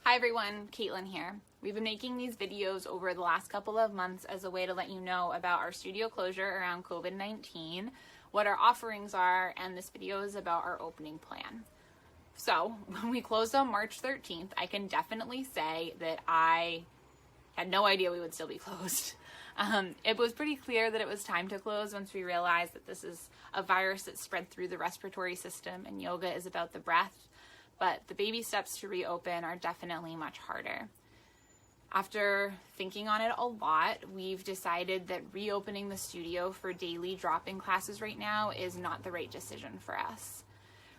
Hi everyone, Caitlin here. We've been making these videos over the last couple of months as a way to let you know about our studio closure around COVID-19, what our offerings are, and this video is about our opening plan. So, when we closed on March 13th, I can definitely say that I had no idea we would still be closed. It was pretty clear that it was time to close once we realized that this is a virus that spread through the respiratory system and yoga is about the breath. But the baby steps to reopen are definitely much harder. After thinking on it a lot, we've decided that reopening the studio for daily drop-in classes right now is not the right decision for us.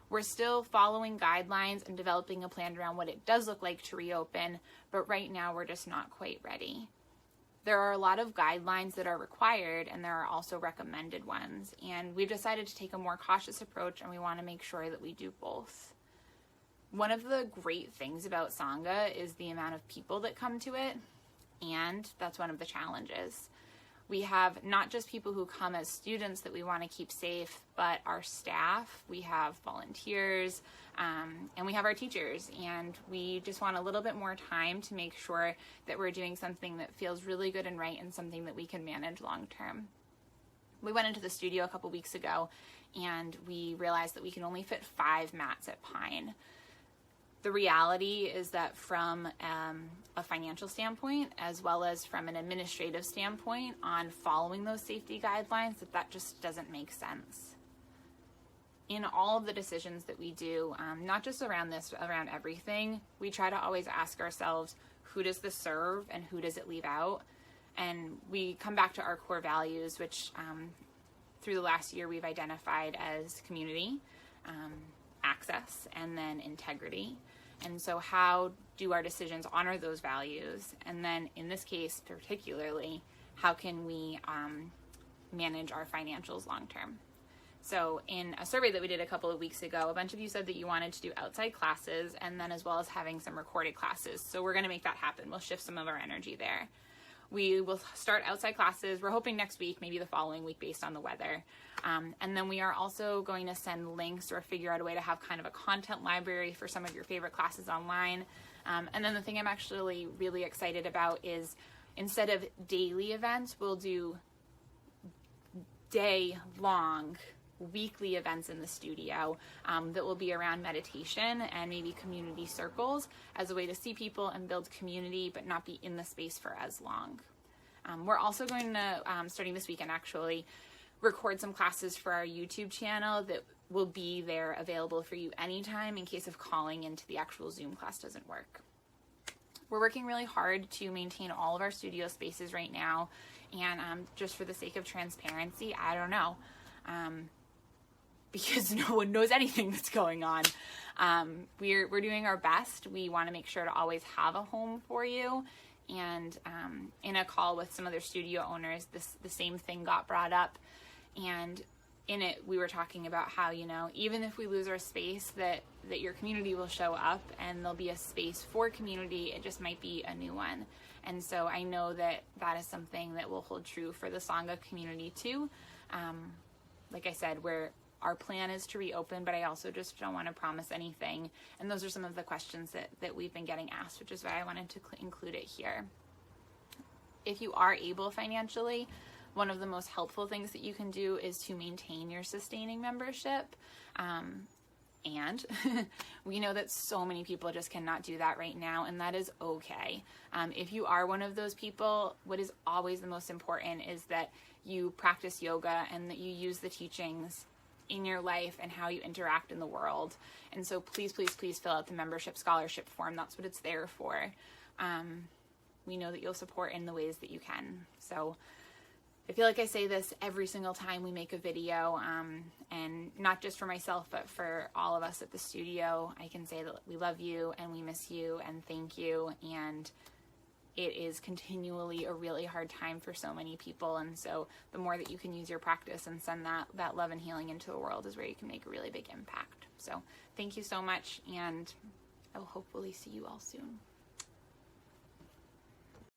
We're still following guidelines and developing a plan around what it does look like to reopen, but right now we're just not quite ready. There are a lot of guidelines that are required and there are also recommended ones, and we've decided to take a more cautious approach and we want to make sure that we do both. One of the great things about Sangha is the amount of people that come to it, and that's one of the challenges. We have not just people who come as students that we want to keep safe, but our staff, we have volunteers, and we have our teachers, and we just want a little bit more time to make sure that we're doing something that feels really good and right and something that we can manage long term. We went into the studio a couple weeks ago, and we realized that we can only fit 5 mats at Pine. The reality is that from a financial standpoint, as well as from an administrative standpoint on following those safety guidelines, that just doesn't make sense. In all of the decisions that we do, not just around this, around everything, we try to always ask ourselves, who does this serve and who does it leave out? And we come back to our core values, which through the last year we've identified as community, access, and then integrity. And so how do our decisions honor those values? And then in this case particularly, how can we manage our financials long term? So in a survey that we did a couple of weeks ago, a bunch of you said that you wanted to do outside classes and then as well as having some recorded classes. So we're going to make that happen. We'll shift some of our energy there. We will start outside classes. We're hoping next week, maybe the following week based on the weather. And then we are also going to send links or figure out a way to have kind of a content library for some of your favorite classes online. And then the thing I'm actually really excited about is instead of daily events, we'll do day-long weekly events in the studio that will be around meditation and maybe community circles as a way to see people and build community but not be in the space for as long. We're also going to, starting this weekend actually, record some classes for our YouTube channel that will be there available for you anytime in case of calling into the actual Zoom class doesn't work. We're working really hard to maintain all of our studio spaces right now, and just for the sake of transparency, I don't know. Because no one knows anything that's going on. We're doing our best. We want to make sure to always have a home for you. And in a call with some other studio owners, the same thing got brought up. And in it, we were talking about how, you know, even if we lose our space, that your community will show up and there'll be a space for community. It just might be a new one. And so I know that that is something that will hold true for the Sangha community too. Like I said, our plan is to reopen, but I also just don't want to promise anything. And those are some of the questions that we've been getting asked, which is why I wanted to include it here. If you are able financially, one of the most helpful things that you can do is to maintain your sustaining membership. And we know that so many people just cannot do that right now, and that is okay. If you are one of those people, what is always the most important is that you practice yoga and that you use the teachings in your life and how you interact in the world. And so please, please, please fill out the membership scholarship form. That's what it's there for. We know that you'll support in the ways that you can. So I feel like I say this every single time we make a video, and not just for myself, but for all of us at the studio. I can say that we love you and we miss you and thank you. And it is continually a really hard time for so many people. And so the more that you can use your practice and send that love and healing into the world is where you can make a really big impact. So thank you so much, and I will hopefully see you all soon.